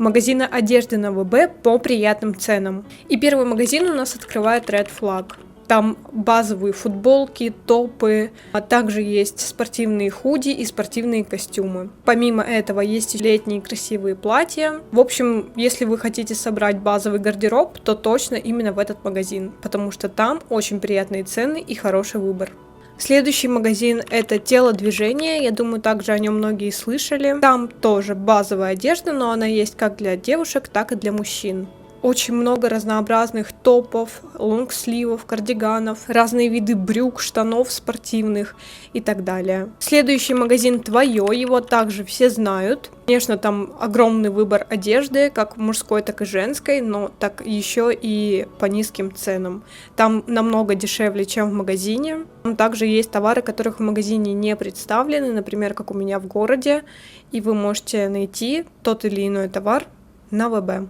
магазина одежды на ВБ по приятным ценам. И первый магазин у нас открывает Red Flag. Там базовые футболки, топы, а также есть спортивные худи и спортивные костюмы. Помимо этого есть и летние красивые платья. В общем, если вы хотите собрать базовый гардероб, то точно именно в этот магазин, потому что там очень приятные цены и хороший выбор. Следующий магазин — это телодвижение, я думаю, также о нем многие слышали. Там тоже базовая одежда, но она есть как для девушек, так и для мужчин. Очень много разнообразных топов, лонгсливов, кардиганов, разные виды брюк, штанов спортивных и так далее. Следующий магазин «Твое», его также все знают. Конечно, там огромный выбор одежды, как мужской, так и женской, но так еще и по низким ценам. Там намного дешевле, чем в магазине. Там также есть товары, которых в магазине не представлены, например, как у меня в городе, и вы можете найти тот или иной товар на ВБ.